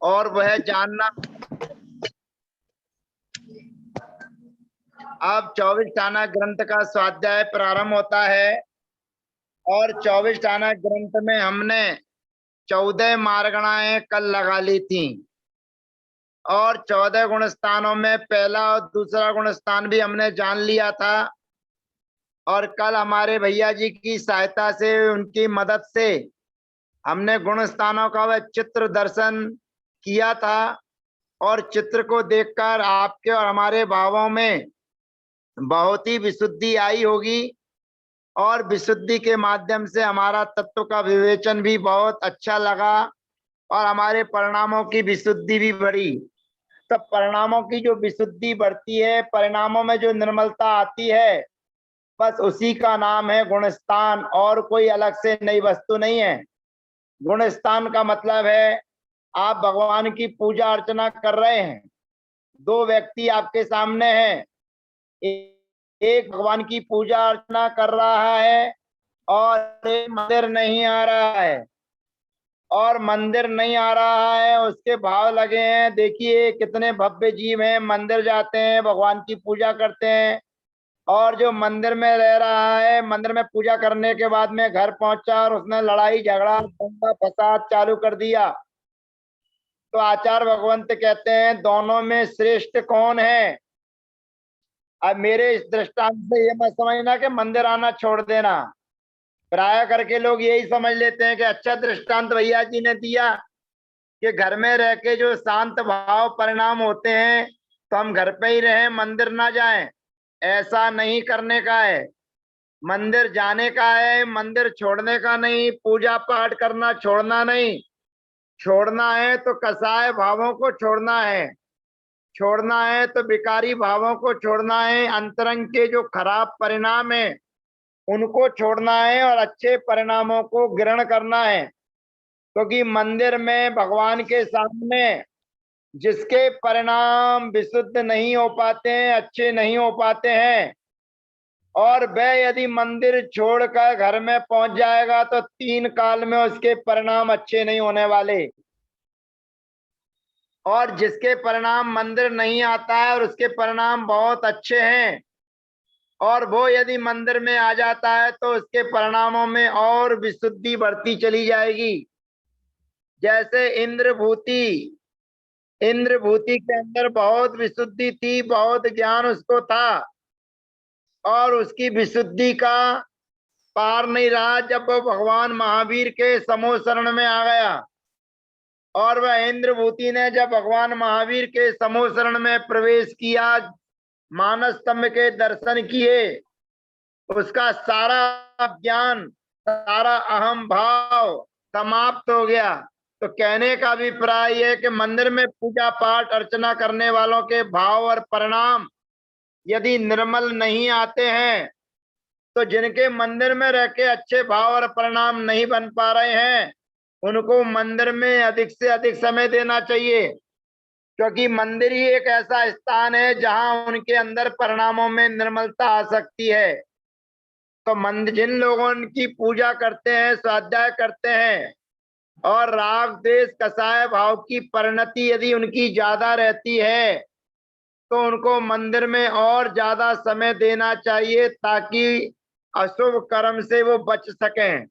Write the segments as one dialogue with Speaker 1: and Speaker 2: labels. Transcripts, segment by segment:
Speaker 1: और वह जानना। अब 24 ग्रंथ का स्वाध्याय प्रारंभ होता है और 24 ग्रंथ में हमने 14 मार्गणाएं कल लगा ली थी और 14 गुण स्थानों में पहला और दूसरा गुण स्थान भी हमने जान लिया था। और कल हमारे भैया जी की सहायता से, उनकी मदद से हमने गुण स्थानों का वह चित्र दर्शन किया था और चित्र को देखकर आपके और हमारे भावों में बहुत ही विशुद्धि आई होगी और विशुद्धि के माध्यम से हमारा तत्व का विवेचन भी बहुत अच्छा लगा और हमारे परिणामों की विशुद्धि भी बढ़ी। तो परिणामों की जो विशुद्धि बढ़ती है, परिणामों में जो निर्मलता आती है, बस उसी का नाम है गुणस्थान और कोई अलग से नई वस्तु नहीं है। गुणस्थान का मतलब है आप भगवान की पूजा अर्चना कर रहे हैं, दो व्यक्ति आपके सामने हैं, एक भगवान की पूजा अर्चना कर रहा है और एक मंदिर नहीं आ रहा है, और मंदिर नहीं आ रहा है उसके भाव लगे हैं। देखिए कितने भव्य जीव हैं, मंदिर जाते हैं, भगवान की पूजा करते हैं, और जो मंदिर में रह रहा है, मंदिर में पूजा करने के बाद में घर पहुंचा और उसने लड़ाई झगड़ा दंगा फसाद चालू कर दिया। तो आचार्य भगवंत कहते हैं दोनों में श्रेष्ठ कौन है। अब मेरे इस दृष्टांत से ये मत समझना कि मंदिर आना छोड़ देना। प्राय करके लोग यही समझ लेते हैं कि अच्छा दृष्टांत भैया जी ने दिया कि घर में रह के जो शांत भाव परिणाम होते हैं तो हम घर पे ही रहें, मंदिर ना जाएं। ऐसा नहीं करने का है, मंदिर जाने का है, मंदिर छोड़ने का नहीं। पूजा पाठ करना छोड़ना नहीं, छोड़ना है तो कसाय भावों को छोड़ना है, छोड़ना है तो विकारी भावों को छोड़ना है, अंतरंग के जो खराब परिणाम है उनको छोड़ना है और अच्छे परिणामों को ग्रहण करना है। क्योंकि मंदिर में भगवान के सामने जिसके परिणाम विशुद्ध नहीं हो पाते हैं, अच्छे नहीं हो पाते हैं, और वह यदि मंदिर छोड़कर घर में पहुंच जाएगा तो 3 काल में उसके परिणाम अच्छे नहीं होने वाले। और जिसके परिणाम मंदिर नहीं आता है और उसके परिणाम बहुत अच्छे हैं, और वो यदि मंदिर में आ जाता है तो उसके परिणामों में और विशुद्धि बढ़ती चली जाएगी। जैसे इंद्रभूति, इंद्रभूति के अंदर बहुत विशुद्धि थी, बहुत ज्ञान उसको था, और उसकी विशुद्धि का पार नहीं रहा जब वो भगवान महावीर के समूह शरण में आ गया। और वह इंद्रभूति ने जब भगवान महावीर के समूह शरण में प्रवेश किया, मानस स्तंभ के दर्शन किए, उसका सारा ज्ञान, सारा अहम भाव समाप्त हो गया। तो कहने का अभिप्राय है कि मंदिर में पूजा पाठ अर्चना करने वालों के भाव और परिणाम यदि निर्मल नहीं आते हैं तो जिनके मंदिर में रह के अच्छे भाव और परिणाम नहीं बन पा रहे हैं उनको मंदिर में अधिक से अधिक समय देना चाहिए। क्योंकि मंदिर ही एक ऐसा स्थान है जहां उनके अंदर परिणामों में निर्मलता आ सकती है। तो मंदिर जिन लोगों की पूजा करते हैं, स्वाध्याय करते हैं, और राग द्वेष कसाय भाव की परिणति यदि उनकी ज्यादा रहती है तो उनको मंदिर में और ज्यादा समय देना चाहिए ताकि अशुभ कर्म से वो बच सकें।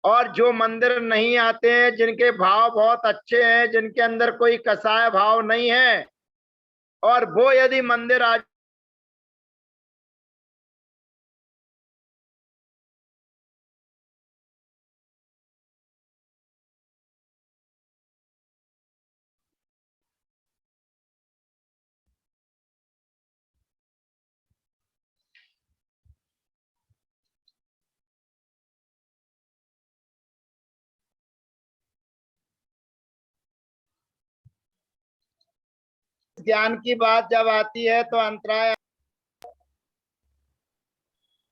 Speaker 1: और जो मंदिर नहीं आते हैं, जिनके भाव बहुत अच्छे हैं, जिनके अंदर कोई कसाय भाव नहीं है, और वो यदि मंदिर आ ज्ञान की बात जब आती है तो अंतराय,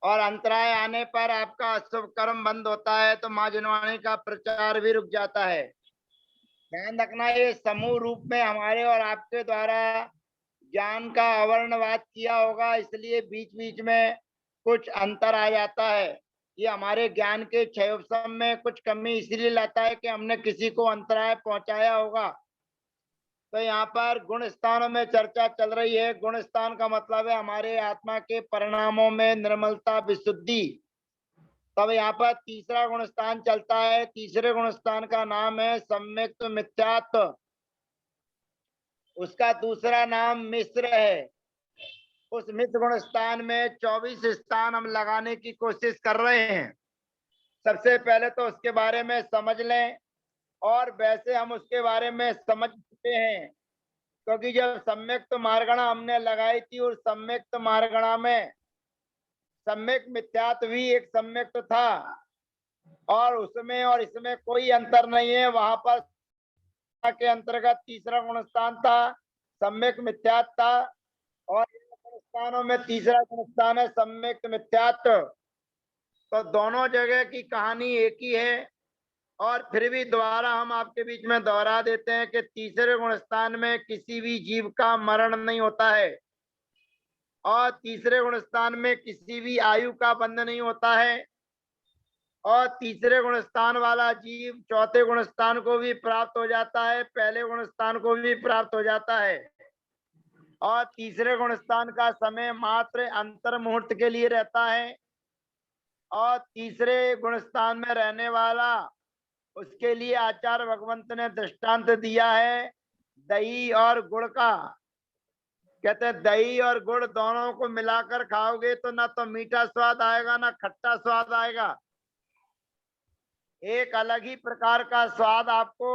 Speaker 1: और अंतराय आने पर आपका अशुभ कर्म बंद होता है तो माँ जिनवाणी का प्रचार भी रुक जाता है। ध्यान रखना, ये समूह रूप में हमारे और आपके द्वारा ज्ञान का अवर्णवाद किया होगा, इसलिए बीच बीच में कुछ अंतर आ जाता है। ये हमारे ज्ञान के क्षयोपम में कुछ कमी इसलिए लाता है कि हमने किसी को अंतराय पहुंचाया होगा। तो यहाँ पर गुण स्थानों में चर्चा चल रही है। गुण स्थान का मतलब है हमारे आत्मा के परिणामों में निर्मलता, विशुद्धि। तब यहाँ पर तीसरा गुण स्थान चलता है। तीसरे गुण स्थान का नाम है सम्यक्त मिथ्यात्व। उसका दूसरा नाम मिश्र है। उस मिश्र गुण स्थान में 24 स्थान हम लगाने की कोशिश कर रहे हैं। सबसे पहले तो उसके बारे में समझ लें, और वैसे हम उसके बारे में समझ चुके हैं, क्योंकि जब सम्यक्त मार्गणा हमने लगाई थी, और सम्यक्त मार्गणा में सम्यक मिथ्यात्व भी एक सम्यक्त था, और उसमें और इसमें कोई अंतर नहीं है। वहां पर के अंतर्गत तीसरा गुण स्थान था, सम्यक मिथ्यात्व था, और गुण स्थानों में तीसरा गुण स्थान है सम्यक मिथ्यात्व। तो दोनों जगह की कहानी एक ही है, और फिर भी दोबारा हम आपके बीच में दोहरा देते हैं कि तीसरे गुण स्थान में किसी भी जीव का मरण नहीं होता है, और तीसरे गुण स्थान में किसी भी आयु का बंध नहीं होता है, और तीसरे गुण स्थान वाला जीव चौथे गुण स्थान को भी प्राप्त हो जाता है, पहले गुण स्थान को भी प्राप्त हो जाता है। और तीसरे गुण स्थान का समय मात्र अंतर मुहूर्त के लिए रहता है, और तीसरे गुण स्थान में रहने वाला, उसके लिए आचार्य भगवंत ने दृष्टांत दिया है दही और गुड़ का। कहते हैं दही और गुड़ दोनों को मिलाकर खाओगे तो ना तो मीठा स्वाद आएगा ना खट्टा स्वाद आएगा, एक अलग ही प्रकार का स्वाद आपको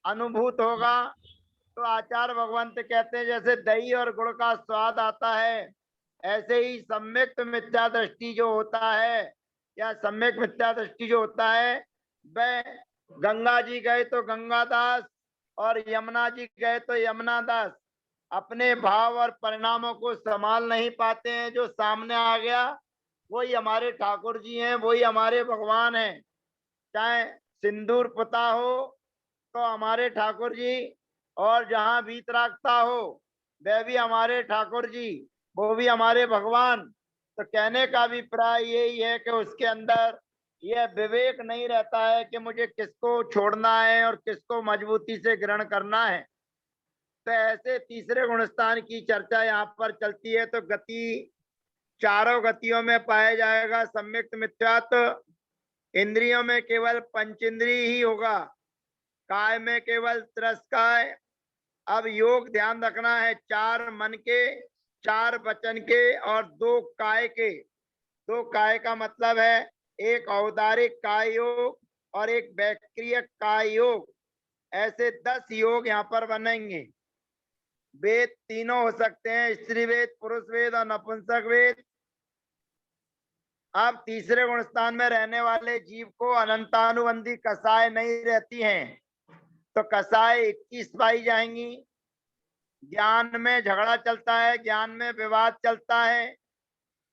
Speaker 1: अनुभूत होगा। तो आचार्य भगवंत कहते हैं जैसे दही और गुड़ का स्वाद आता है, ऐसे ही सम्यक मिथ्या दृष्टि जो होता है, या सम्यक मिथ्या दृष्टि जो होता है, वह गंगा जी गए तो गंगादास, और यमुना जी गए तो यमुना दास अपने भाव और परिणामों को संभाल नहीं पाते हैं। जो सामने आ गया वही हमारे ठाकुर जी हैं, वही हमारे भगवान हैं। चाहे सिंदूर पुता हो तो हमारे ठाकुर जी, और जहां वीतरागता हो वह भी हमारे ठाकुर जी, वो भी हमारे भगवान। तो कहने का अभिप्राय यही है कि उसके अंदर यह विवेक नहीं रहता है कि मुझे किसको छोड़ना है और किसको मजबूती से ग्रहण करना है। तो ऐसे तीसरे गुणस्थान की चर्चा यहाँ पर चलती है। तो गति चारों गतियों में पाया जाएगा सम्यक्त मिथ्यात्व। इंद्रियों में केवल पंचेंद्रिय ही होगा, काय में केवल तिरस्कार। अब योग ध्यान रखना है, 4 मन के, 4 वचन के और 2 काय के। 2 काय का मतलब है एक औदारिक काय योग और एक वैक्रियक काय योग। ऐसे 10 योग यहाँ पर बनेंगे। वेद तीनों हो सकते हैं, स्त्री वेद, पुरुष वेद और नपुंसक वेद। अब तीसरे गुण स्थान में रहने वाले जीव को अनंतानुबंधी कसाय नहीं रहती हैं, तो कसाय 21 पाई जाएंगी। ज्ञान में झगड़ा चलता है, ज्ञान में विवाद चलता है।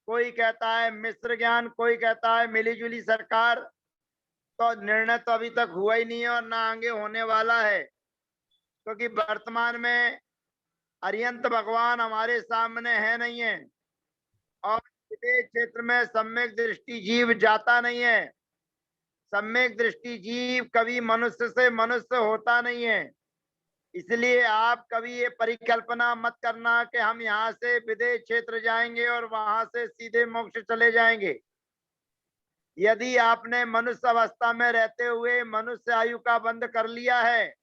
Speaker 1: कोई कहता है मिश्र ज्ञान, कोई कहता है मिलीजुली सरकार। तो निर्णय तो अभी तक हुआ ही नहीं है और ना आगे होने वाला है, क्योंकि वर्तमान में अरियंत भगवान हमारे सामने है नहीं है, और विदेश क्षेत्र में सम्यक दृष्टि जीव जाता नहीं है। सम्यक दृष्टि जीव कभी मनुष्य से मनुष्य होता नहीं है। इसलिए आप कभी ये परिकल्पना मत करना कि हम यहाँ से विदेश क्षेत्र जाएंगे और वहां से सीधे मोक्ष चले जाएंगे। यदि आपने मनुष्य अवस्था में रहते हुए मनुष्य आयु का बंध कर लिया है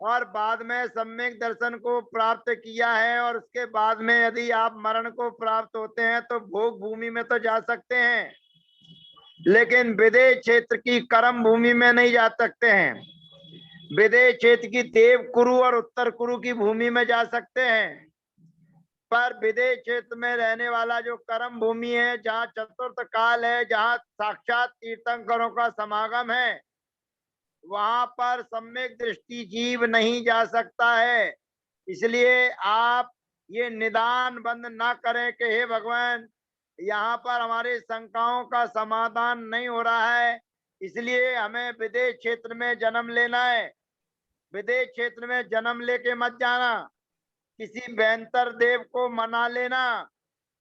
Speaker 1: और बाद में सम्यक दर्शन को प्राप्त किया है, और उसके बाद में यदि आप मरण को प्राप्त होते हैं तो भोग भूमि में तो जा सकते हैं, लेकिन विदेश क्षेत्र की कर्म भूमि में नहीं जा सकते हैं। विदेश क्षेत्र की देव कुरु और उत्तर कुरु की भूमि में जा सकते हैं, पर विदेश क्षेत्र में रहने वाला जो कर्म भूमि है, जहाँ चतुर्थ काल है, जहाँ साक्षात तीर्थंकरों का समागम है, वहां पर सम्यक दृष्टि जीव नहीं जा सकता है। इसलिए आप ये निदान बंद ना करें कि हे भगवान, यहाँ पर हमारे शंकाओं का समाधान नहीं हो रहा है, इसलिए हमें विदेश क्षेत्र में जन्म लेना है। विदेश क्षेत्र में जन्म लेके मत जाना। किसी वेंतर देव को मना लेना,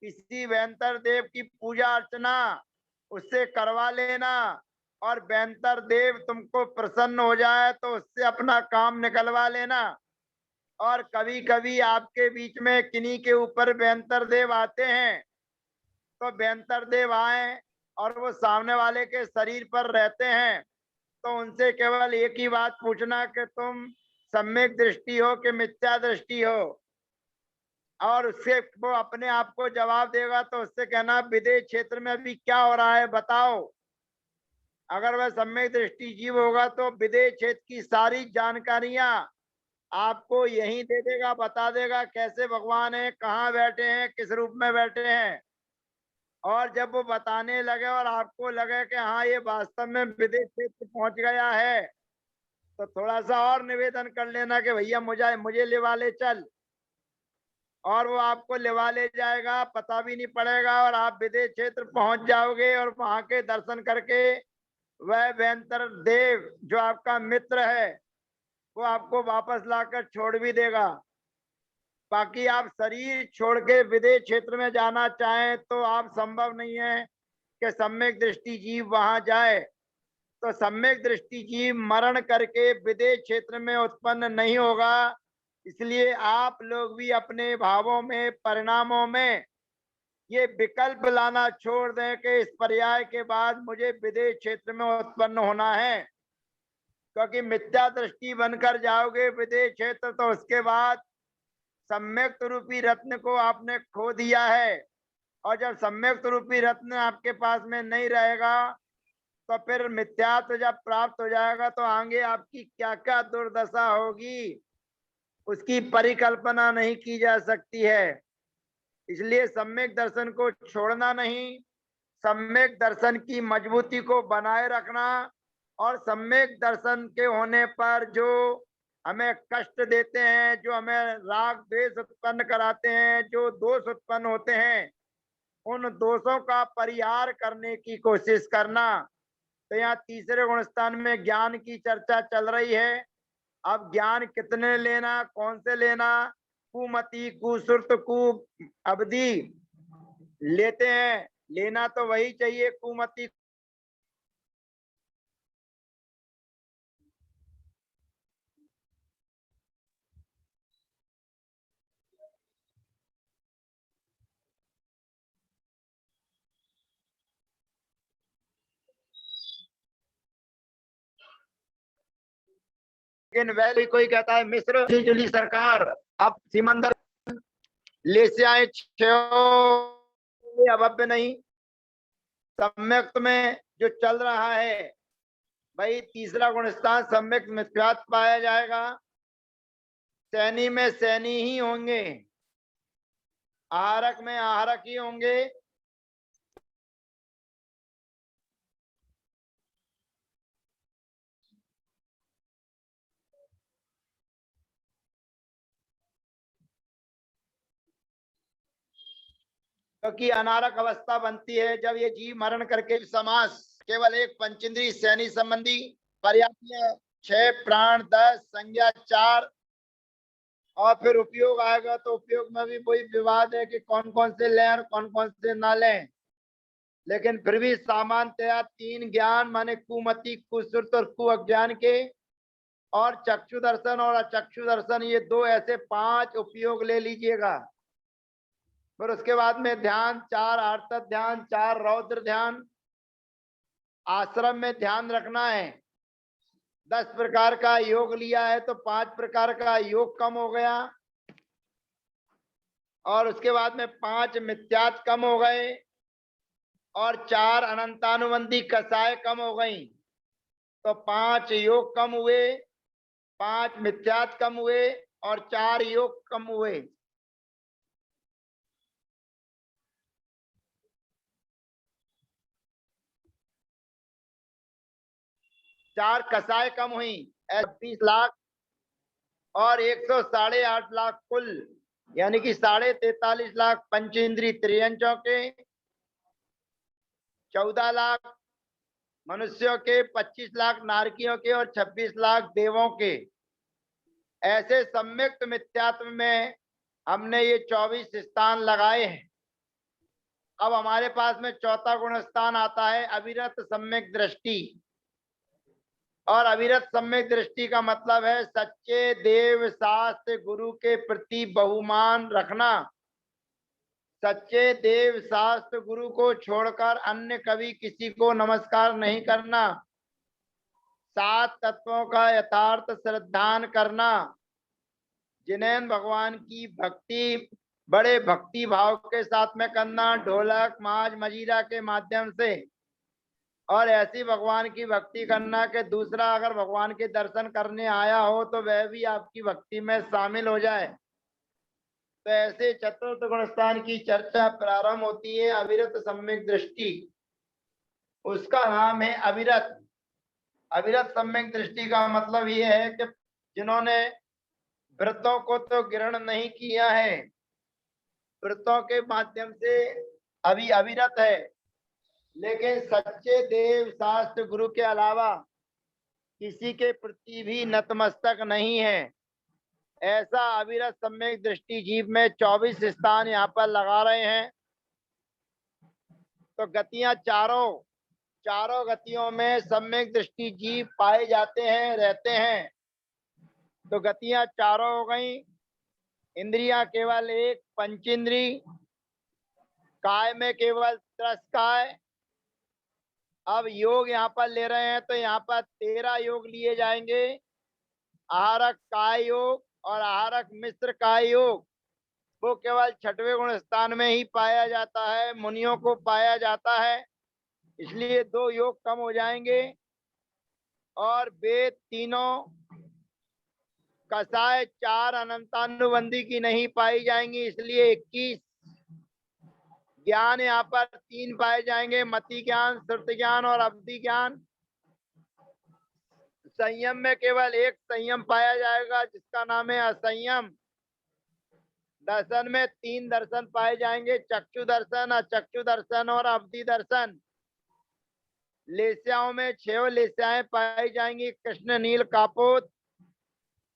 Speaker 1: किसी वेंतर देव की पूजा अर्चना उससे करवा लेना, और वेंतर देव तुमको प्रसन्न हो जाए तो उससे अपना काम निकलवा लेना। और कभी कभी आपके बीच में किन्हीं के ऊपर व्यंतर देव आते हैं, तो व्यंतर देव आए और वो सामने वाले के शरीर पर रहते हैं, तो उनसे केवल एक ही बात पूछना कि तुम सम्यक दृष्टि हो कि मिथ्या दृष्टि हो, और उससे वो अपने आप को जवाब देगा तो उससे कहना विदेश क्षेत्र में अभी क्या हो रहा है बताओ। अगर वह सम्यक दृष्टि जीव होगा तो विदेश क्षेत्र की सारी जानकारियां आपको यही दे देगा, बता देगा कैसे भगवान है, कहाँ बैठे हैं, किस रूप में बैठे हैं। और जब वो बताने लगे और आपको लगे कि हाँ ये वास्तव में विदेश क्षेत्र पहुंच गया है, तो थोड़ा सा और निवेदन कर लेना कि भैया मुझे मुझे लिवा ले चल, और वो आपको लिवा ले जाएगा, पता भी नहीं पड़ेगा और आप विदेश क्षेत्र पहुंच जाओगे। और वहां के दर्शन करके वह व्यंतर देव जो आपका मित्र है वो आपको वापस लाकर छोड़ भी देगा। बाकी आप शरीर छोड़ के विदेश क्षेत्र में जाना चाहें तो आप संभव नहीं है कि सम्यक दृष्टि जीव वहां जाए। तो सम्यक दृष्टि जीव मरण करके विदेश क्षेत्र में उत्पन्न नहीं होगा। इसलिए आप लोग भी अपने भावों में, परिणामों में ये विकल्प लाना छोड़ दें कि इस पर्याय के बाद मुझे विदेश क्षेत्र में उत्पन्न होना है, क्योंकि मिथ्या दृष्टि बनकर जाओगे विदेश क्षेत्र तो उसके बाद सम्यक रूपी रत्न को आपने खो दिया है। और जब सम्यक रूपी रत्न आपके पास में नहीं रहेगा तो फिर मिथ्यात्व जब प्राप्त हो जाएगा तो आगे आपकी क्या क्या दुर्दशा होगी उसकी परिकल्पना नहीं की जा सकती है। इसलिए सम्यक दर्शन को छोड़ना नहीं, सम्यक दर्शन की मजबूती को बनाए रखना, और सम्यक दर्शन के होने पर जो हमें कष्ट देते हैं, जो हमें राग द्वेष उत्पन्न कराते हैं, जो दोष उत्पन्न होते हैं, उन दोषों का परिहार करने की कोशिश करना। तो यहाँ तीसरे गुण स्थान में ज्ञान की चर्चा चल रही है। अब ज्ञान कितने लेना, कौन से लेना, कुमति, कुसुर्त, कु अवधि लेते हैं, लेना तो वही चाहिए कुमति। लेकिन वैसे कोई कहता है मिश्र जुली सरकार अब सिमंदर ले से आए अभव्य नहीं। सम्यक में जो चल रहा है भाई, तीसरा गुण स्थान सम्यक मिथ्यात्व पाया जाएगा। सैनी में सैनी ही होंगे, आहारक में आहारक ही होंगे। क्योंकि अनारक अवस्था बनती है जब ये जीव मरण करके समास केवल एक पंचेंद्रीय सैनी संबंधी पर्याप्त 6 प्राण 10 संज्ञा 4, और फिर उपयोग आएगा तो उपयोग में भी वही विवाद है कि कौन कौन से लें और कौन कौन से ना लें। लेकिन फिर भी सामान्यतया 3 ज्ञान माने कुमति, कुसुर्त और कु अज्ञान के, और चक्षु दर्शन और अचक्षु दर्शन, ये 2 ऐसे 5 उपयोग ले लीजिएगा। फिर उसके बाद में ध्यान 4 आर्त ध्यान, 4 रौद्र ध्यान। आश्रम में ध्यान रखना है, 10 प्रकार का योग लिया है तो 5 प्रकार का योग कम हो गया, और उसके बाद में 5 मिथ्यात कम हो गए, और 4 अनंतानुबंधी कसाय कम हो गई। तो 5 योग कम हुए, 5 मिथ्यात कम हुए, और 4 योग कम हुए। चार कसाय कम हुई, 20 लाख और 108 लाख कुल, यानी कि 43.5 लाख पंचेंद्रीय त्रियन चौके, 14 लाख मनुष्यों के, 25 लाख नारकियों के और 26 लाख देवों के। ऐसे सम्यक्त मिथ्यात्व में हमने ये 24 स्थान लगाए हैं। अब हमारे पास में चौथा गुण स्थान आता है अविरत सम्यक दृष्टि। और अविरत सम्यक दृष्टि का मतलब है सच्चे देव शास्त्र गुरु के प्रति बहुमान रखना। सच्चे देव शास्त्र गुरु को छोड़कर अन्य कभी किसी को नमस्कार नहीं करना। 7 तत्वों का यथार्थ श्रद्धान करना। जिन्हें भगवान की भक्ति बड़े भक्ति भाव के साथ में करना, ढोलक माज मजीरा के माध्यम से। और ऐसी भगवान की भक्ति करना कि दूसरा अगर भगवान के दर्शन करने आया हो तो वह भी आपकी भक्ति में शामिल हो जाए। तो ऐसे चतुर्थ गुणस्थान की चर्चा प्रारंभ होती है अविरत सम्यक दृष्टि। उसका नाम है अविरत। अविरत सम्यक दृष्टि का मतलब यह है कि जिन्होंने व्रतों को तो ग्रहण नहीं किया है, व्रतों के माध्यम से अभी अविरत है, लेकिन सच्चे देव शास्त्र गुरु के अलावा किसी के प्रति भी नतमस्तक नहीं है। ऐसा अविरत सम्यक दृष्टि जीव में 24 स्थान यहाँ पर लगा रहे हैं। तो गतियां चारों गतियों में सम्यक दृष्टि जीव पाए जाते हैं, रहते हैं। तो गतियां चारों हो गई। इंद्रियां केवल एक, पंचेंद्री। काय में केवल 10 काय। अब योग यहाँ पर ले रहे हैं तो यहाँ पर 13 योग लिए जाएंगे। आहारक काय योग और आहारक मिश्र काय योग वो केवल 6वें गुण स्थान में ही पाया जाता है, मुनियों को पाया जाता है, इसलिए 2 योग कम हो जाएंगे। और वेद तीनों, कसाय 4 अनंतानुबंधी की नहीं पाई जाएंगी, इसलिए 21। ज्ञान यहाँ पर 3 पाए जाएंगे, मति ज्ञान, श्रुति ज्ञान और अवधि ज्ञान। संयम में केवल एक संयम पाया जाएगा जिसका नाम है असंयम। दर्शन में 3 दर्शन पाए जाएंगे, चक्षु दर्शन, अचक्षु दर्शन और अवधि दर्शन। लेस्याओं में 6 लेस्याएं पाई जाएंगी, कृष्ण नील कापोत,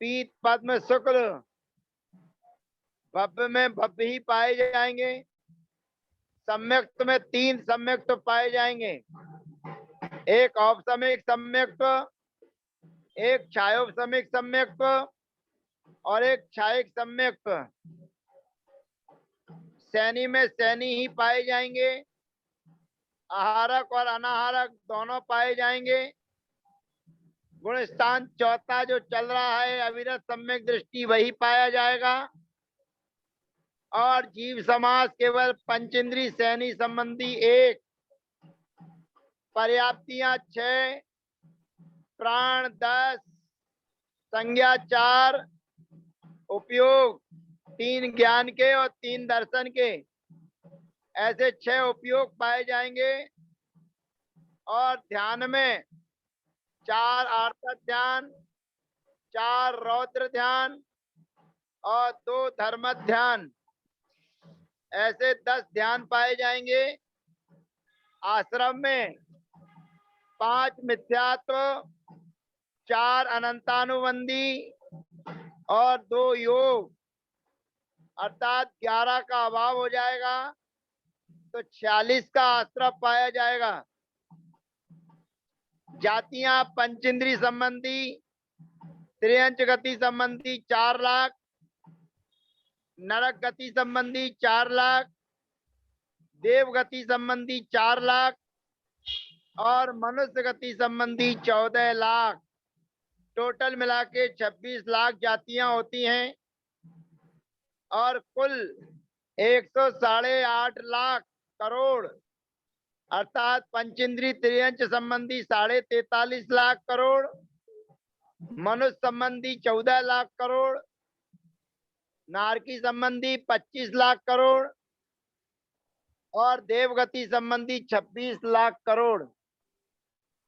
Speaker 1: पीत पद्म शुक्ल। भव्य में भव्य ही पाए जाएंगे। सम्यक्त में 3 सम्यक्त पाए जाएंगे, एक औपसमिक सम्यक्त, एक छायोपसमिक सम्यक्त और एक छायिक सम्यक्त। सैनी में सैनी ही पाए जाएंगे, आहारक और अनाहारक दोनों पाए जाएंगे। गुण स्थान चौथा जो चल रहा है अविरत सम्यक दृष्टि वही पाया जाएगा। और जीव समास केवल पंचेंद्री सैनी संबंधी 1, पर्याप्तियां 6, प्राण 10, संज्ञा 4, उपयोग 3 ज्ञान के और 3 दर्शन के, ऐसे 6 उपयोग पाए जाएंगे। और ध्यान में 4 आर्त ध्यान, 4 रौद्र ध्यान और 2 धर्म ध्यान, ऐसे 10 ध्यान पाए जाएंगे। आश्रम में 5 मिथ्यात्व, 4 अनंतानुबंधी और 2 योग, अर्थात 11 का अभाव हो जाएगा तो 46 का आश्रम पाया जाएगा। जातियां पंचेंद्री संबंधी, त्रियंच गति संबंधी 4 लाख, नरक गति संबंधी 4 लाख, देव गति संबंधी 4 लाख और मनुष्य गति संबंधी 14 लाख। टोटल मिला के 26 लाख जातियां होती हैं और कुल 108 लाख करोड़, अर्थात पंचेंद्री त्रियंच संबंधी 43.5 लाख करोड़, मनुष्य संबंधी 14 लाख करोड़, नारकी संबंधी 25 लाख करोड़ और देवगति संबंधी 26 लाख करोड़।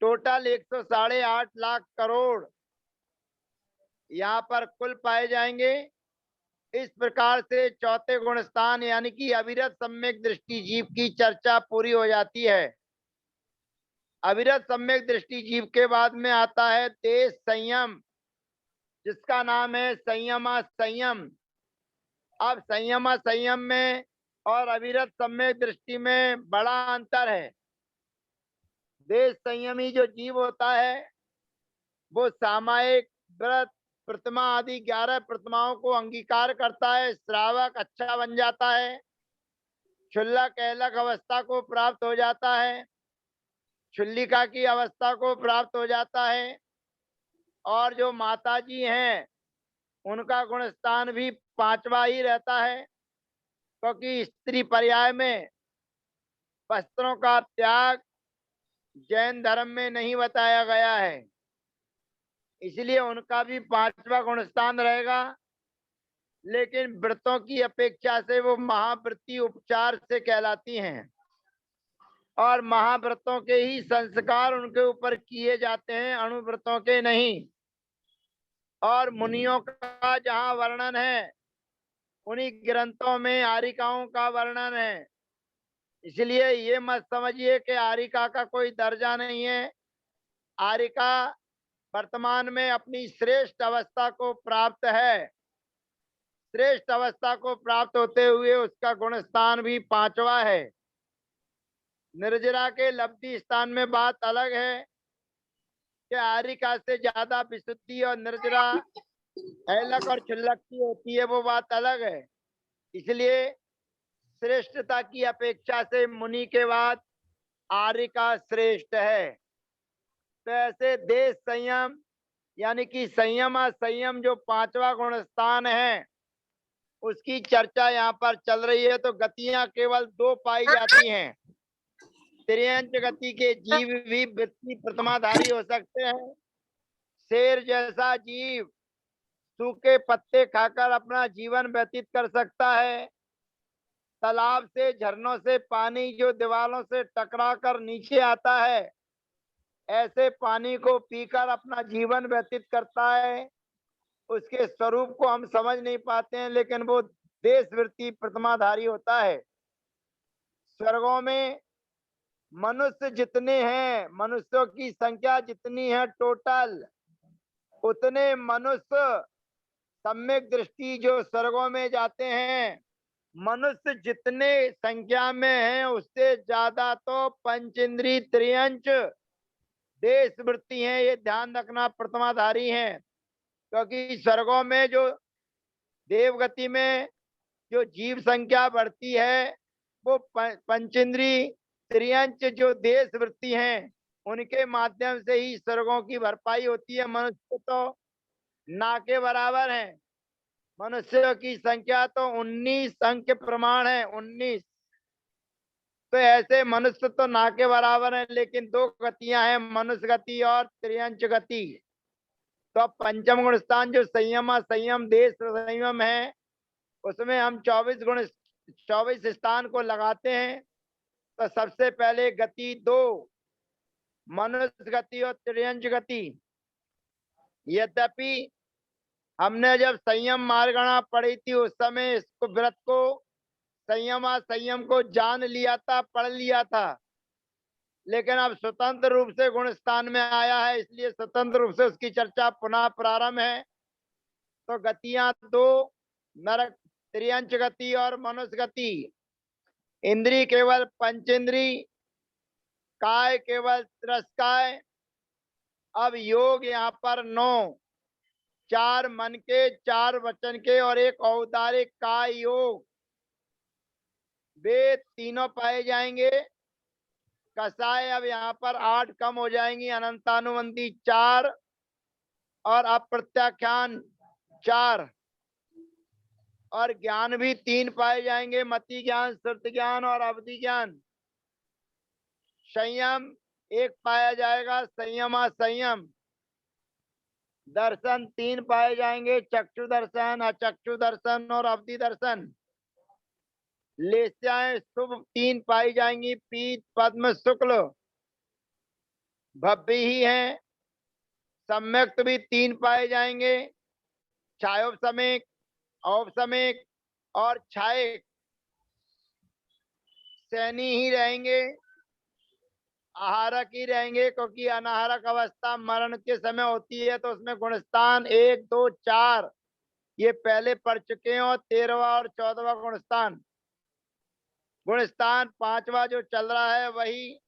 Speaker 1: टोटल 108 लाख करोड़ यहाँ पर कुल पाए जाएंगे। इस प्रकार से चौथे गुण स्थान यानी कि अविरत सम्यक दृष्टि जीव की चर्चा पूरी हो जाती है। अविरत सम्यक दृष्टि जीव के बाद में आता है देश संयम, जिसका नाम है संयमा संयम। अब संयमा संयम में और अविरत सम्यक दृष्टि में बड़ा अंतर है। देश संयमी जो जीव होता है वो सामायिक, व्रत, प्रतिमा आदि 11 प्रतिमाओं को अंगीकार करता है, श्रावक अच्छा बन जाता है, क्षुल्लक एलक अवस्था को प्राप्त हो जाता है, क्षुल्लिका की अवस्था को प्राप्त हो जाता है। और जो माता जी हैं उनका गुण स्थान भी 5वां ही रहता है, क्योंकि स्त्री पर्याय में वस्त्रों का त्याग जैन धर्म में नहीं बताया गया है, इसलिए उनका भी 5वां गुण स्थान रहेगा। लेकिन व्रतों की अपेक्षा से वो महाव्रती उपचार से कहलाती हैं और महाव्रतों के ही संस्कार उनके ऊपर किए जाते हैं, अणुव्रतों के नहीं। और मुनियों का जहाँ वर्णन है उन्हीं ग्रंथों में आरिकाओं का वर्णन है, इसलिए ये मत समझिए कि आरिका का कोई दर्जा नहीं है। आरिका वर्तमान में अपनी श्रेष्ठ अवस्था को प्राप्त है, श्रेष्ठ अवस्था को प्राप्त होते हुए उसका गुण स्थान भी 5वां है। निर्जरा के लब्धि स्थान में बात अलग है कि आरिका से ज्यादा विशुद्धि और निर्जरा ऐलक और क्षुल्लक की होती है, वो बात अलग है। इसलिए श्रेष्ठता की अपेक्षा से मुनि के बाद आरिका श्रेष्ठ है। तो ऐसे देश संयम यानी कि संयम संयम जो 5वां गुण स्थान है उसकी चर्चा यहाँ पर चल रही है। तो गतियां केवल 2 पाई जाती हैं। त्रियंच गति के जीव भी वृत्ति प्रतिमाधारी हो सकते हैं। शेर जैसा जीव सूखे पत्ते खाकर अपना जीवन व्यतीत कर सकता है। तालाब से, झरनों से पानी जो दीवारों से टकराकर नीचे आता है, ऐसे पानी को पीकर अपना जीवन व्यतीत करता है। उसके स्वरूप को हम समझ नहीं पाते हैं, लेकिन वो देशवृत्ति प्रतिमाधारी होता है। स्वर्गों में मनुष्य जितने हैं, मनुष्यों की संख्या जितनी है टोटल, उतने मनुष्य सम्यक दृष्टि जो स्वर्गों में जाते हैं, मनुष्य जितने संख्या में हैं उससे ज्यादा तो पंचेंद्री त्रियंच देशवृत्ति हैं, ये ध्यान रखना, प्रतिमाधारी हैं। क्योंकि स्वर्गों में जो देवगति में जो जीव संख्या बढ़ती है वो पंचेंद्री त्रियंच जो देश वृत्ति हैं उनके माध्यम से ही स्वर्गों की भरपाई होती है। मनुष्य तो ना के बराबर है, मनुष्यों की संख्या तो 19 अंक प्रमाण है, 19। तो ऐसे मनुष्य तो ना के बराबर है, लेकिन 2 गतियां हैं, मनुष्य गति और त्रियंच गति। तो पंचम गुण स्थान जो संयम संयम देश संयम है उसमें हम 24 स्थान को लगाते हैं। तो सबसे पहले गति 2 मनुष्य गति और त्रियंच गति। यद्यपि हमने जब संयम मार्गणा पढ़ी थी उस समय इसको व्रत को संयम को जान लिया था, पढ़ लिया था, लेकिन अब स्वतंत्र रूप से गुण स्थान में आया है, इसलिए स्वतंत्र रूप से उसकी चर्चा पुनः प्रारंभ है। तो गतियां 2 नरक त्रियंच गति और मनुष्य गति। इंद्री केवल पंचेंद्री, काय केवल त्रस्काय। अब योग यहाँ पर 9, 4 मन के, 4 वचन के और 1 औदारिक काय योग, वे तीनों पाए जाएंगे। कसाय अब यहाँ पर 8 कम हो जाएंगी, अनंतानुबंधी 4 और अप्रत्याख्यान 4, और ज्ञान भी 3 पाए जाएंगे, मति ज्ञान, श्रुति ज्ञान और अवधि ज्ञान। संयम 1 पाया जाएगा, संयम संयम। दर्शन 3 पाए जाएंगे, चक्षु दर्शन, अचक्षु दर्शन और अवधि दर्शन। लेस्याएं शुभ 3 पाई जाएंगी, पीत, पद्म, शुक्ल। भव्य ही हैं। सम्यक्त भी 3 पाए जाएंगे, छायोपसमेक, औपसमेक और छायक। सैनी ही रहेंगे, आहारक ही रहेंगे, क्योंकि अनाहारक अवस्था मरण के समय होती है। तो उसमें गुणस्थान 1, 2, 4 ये पहले पढ़ चुके हैं, और 13वां और 14वां गुणस्थान। गुणस्थान 5वां जो चल रहा है वही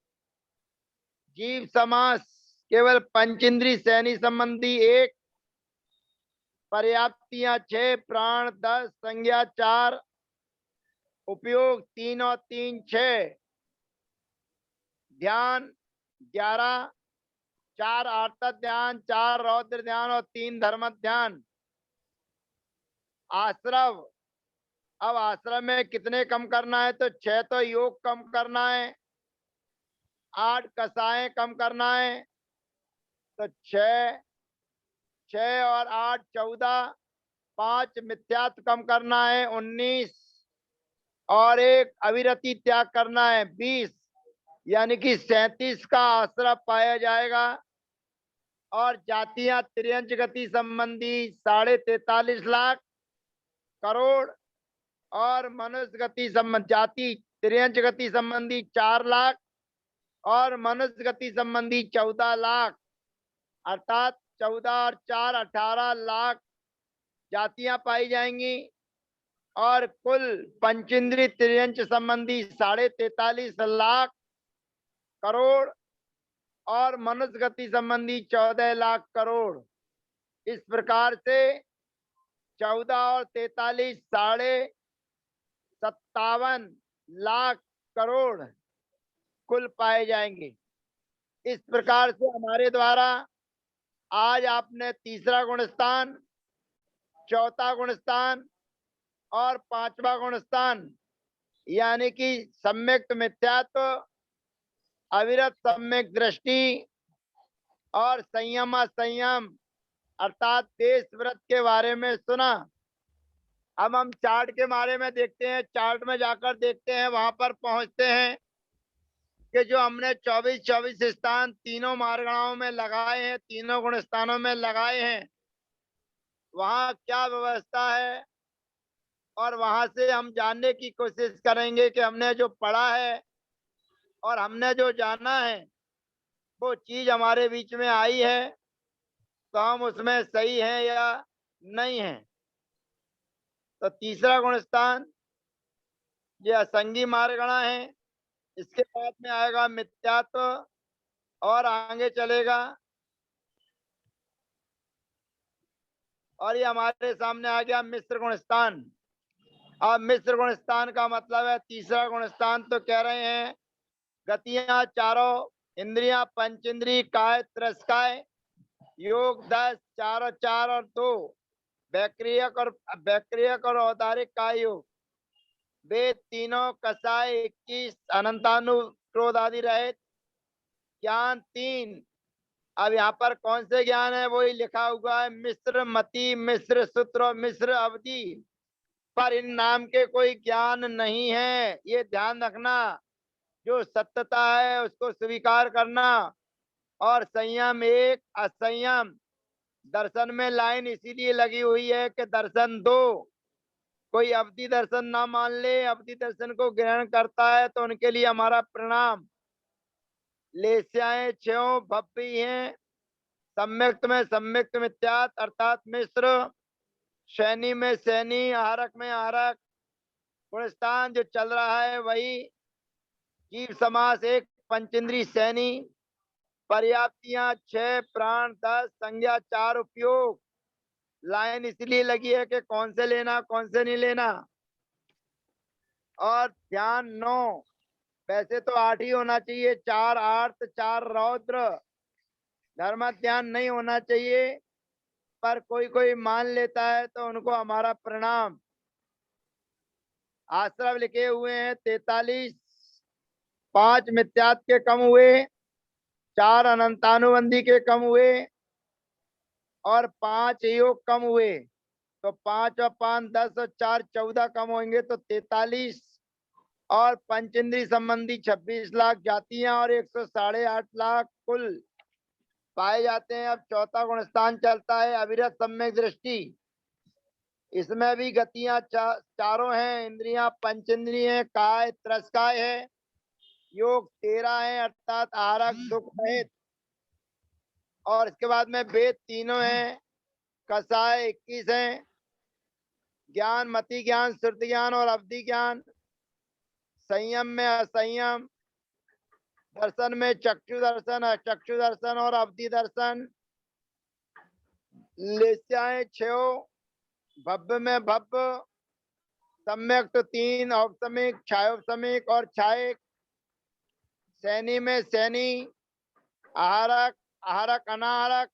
Speaker 1: जीव समास केवल पंचेंद्री सैनी संबंधी 1, पर्याप्तियां 6, प्राण 10, संज्ञा 4, उपयोग 3 और 3 6, ध्यान 11, 4 आर्त ध्यान, 4 रौद्र ध्यान और 3 धर्म ध्यान। आश्रव, अब आश्रम में कितने कम करना है? तो 6 तो योग कम करना है, 8 कसाएं कम करना है, तो 6 6 और 8 14, 5 मिथ्यात्व कम करना है 19, और 1 अविरति त्याग करना है 20, यानी कि 37 का आश्रय पाया जाएगा। और जातियां त्रियंच गति संबंधी 43.5 लाख करोड़, और मनुष्य गति संबंध जाति त्रियंच गति संबंधी 4 लाख, और मनुष्य गति संबंधी 14 लाख, अर्थात 14 और 4 18 लाख जातियां पाई जाएंगी। और कुल पंचेंद्री त्रियंच संबंधी 43.5 लाख करोड़, और मनुष्य गति संबंधी 14 लाख करोड़। इस प्रकार से 14 और 43 57 लाख करोड़ कुल पाए जाएंगे। इस प्रकार से हमारे द्वारा आज आपने तीसरा गुणस्थान, चौथा गुणस्थान और 5वां गुणस्थान, यानी कि सम्यक मिथ्यात्व, अविरत सम्यक दृष्टि और संयम असंयम अर्थात देश व्रत के बारे में सुना। अब हम चार्ट के बारे में देखते हैं। चार्ट में जाकर देखते हैं, वहां पर पहुंचते हैं कि जो हमने 24 स्थान तीनों मार्गणाओं में लगाए हैं, तीनों गुण स्थानों में लगाए हैं, वहां क्या व्यवस्था है। और वहां से हम जानने की कोशिश करेंगे कि हमने जो पढ़ा है और हमने जो जाना है वो चीज हमारे बीच में आई है तो हम उसमें सही हैं या नहीं है। तो तीसरा गुणस्थान ये असंगी मार्गणा है। इसके बाद में आएगा मिथ्यात्व और आगे चलेगा, और ये हमारे सामने आ गया मिश्र गुणस्थान। अब मिश्र गुणस्थान का मतलब है तीसरा गुणस्थान तो कह रहे हैं गतियां चारों इंद्रियां पंचेंद्रिय काय त्रस्काय, योग 10, 4 और 4 और 2, वैक्रियक और औदारिक का योग, वे तीनों कसाय 21, अनंतानु क्रोध आदि रहित, ज्ञान 3। अब यहाँ पर कौन से ज्ञान है वही लिखा हुआ है, मिश्र मति, मिश्र सूत्र और मिश्र अवधि, पर इन नाम के कोई ज्ञान नहीं है, ये ध्यान रखना। जो सत्यता है उसको स्वीकार करना। और संयम 1, असंयम। दर्शन में लाइन इसीलिए लगी हुई है कि दर्शन 2, कोई अवधि दर्शन ना मान ले, अवधि दर्शन को ग्रहण करता है तो उनके लिए हमारा प्रणाम। लेस्याएं 6 भप्पी हैं, सम्यक्त में सम्यक्त मिथ्यात अर्थात मिश्र, शैनी में सैनी, आहारक में आहारक। गुणस्थान जो चल रहा है वही जीव समास 1, पंचेंद्री सैनी, पर्याप्तियां 6, प्राण 10, संज्ञा 4, उपयोग। लाइन इसलिए लगी है कि कौन से लेना कौन से नहीं लेना। और ध्यान 9, वैसे तो 8 ही होना चाहिए, 4 आर्त 4 रौद्र, धर्म ध्यान नहीं होना चाहिए, पर कोई कोई मान लेता है तो उनको हमारा प्रणाम। आश्रम लिखे हुए हैं 43, 5 मिथ्यात के कम हुए, 4 अनंतानुबंधी के कम हुए और 5 योग कम हुए। तो 5 और 5 10 और 4 14 कम होंगे तो 43, और पंचेंद्री संबंधी 26 लाख जातियां और 108 लाख कुल पाए जाते हैं। अब चौथा गुणस्थान चलता है अविरत सम्यक दृष्टि। इसमें भी गतियां चारों हैं, इंद्रियां पंचेंद्रिय है, काय त्रस्काय है, योग 13 है अर्थात आरक दुख रहित, और इसके बाद में वेद तीनों हैं, कसाय 21 हैं, ज्ञान मति ज्ञान श्रुति ज्ञान और अवधि ज्ञान, संयम में असंयम, दर्शन में चक्षु दर्शन, अचक्षु दर्शन और अवधि दर्शन। लेस्याएं 6, भव्य में भव्य, सम्यक तो 3, औपसमिक, छायोपसमिक और छायक। सैनी में सैनी, आहारक, आहारक अनाहारक।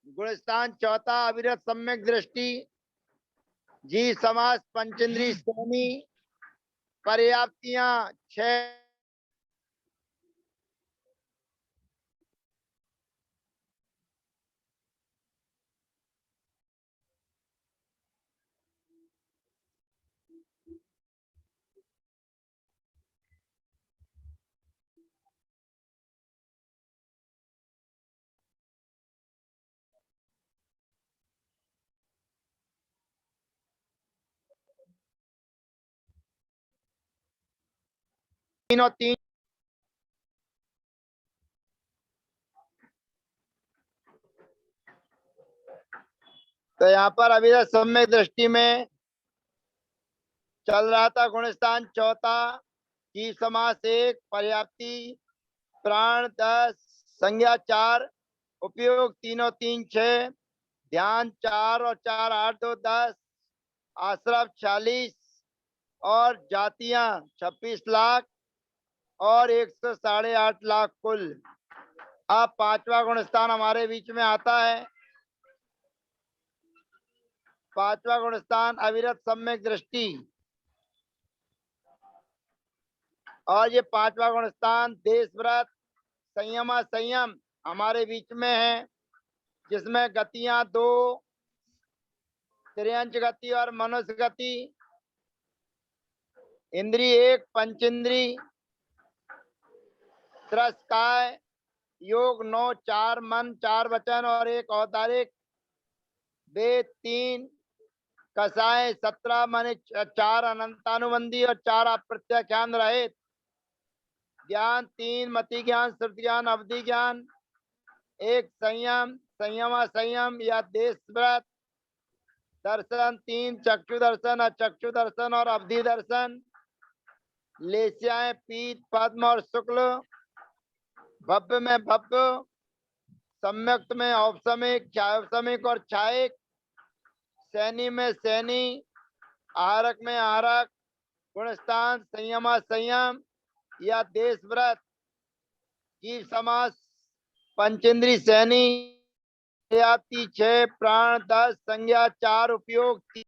Speaker 1: गुणस्थान चौथा, अविरत सम्यक दृष्टि। जी समास पंचेंद्री सैनी। पर्याप्तियां 6। तीनों 3। तो यहाँ पर अविरत सम्यक दृष्टि में चल रहा था गुणस्थान चौथा, की समास 1, पर्याप्ति प्राण 10, संज्ञा 4, उपयोग तीनों 3 6, ध्यान 4 और 4 8 2 10, आश्रम 40 और जातियां 26 लाख और 108 लाख कुल। अब पांचवा गुणस्थान हमारे बीच में आता है। पांचवा गुणस्थान अविरत सम्यक दृष्टि। और ये पांचवा गुणस्थान देश व्रत संयम संयम हमारे बीच में है, जिसमें गतियां 2, त्रियंच गति और मनुष्य गति। इंद्री 1, पंचेंद्री, त्रस्काय, योग 9, 4 मन 4 वचन और 1 औदारिक। वेद 3, कसाय 17 मन 4 अनंतानुबंधी और 4 अप्रत्याख्यान रहित। ज्ञान 3, मति ज्ञान, श्रुति ज्ञान, अवधि ज्ञान। 1 संयम, संयम संयम या देश व्रत। दर्शन 3, चक्षु दर्शन, अचक्षु दर्शन और अवधि दर्शन। लेस्याएं पीत, पद्म और शुक्ल। भव्य में भव्य, सम्यक्त में औपसमिक, छायोपसमिक और छायक। सैनी में सैनी, आहारक में आहारक। गुणस्थान संयम संयम या देश व्रत। जीव समास पंचेंद्री सैनी, पर्याप्ति 6, प्राण 10, संज्ञा 4, उपयोग 3।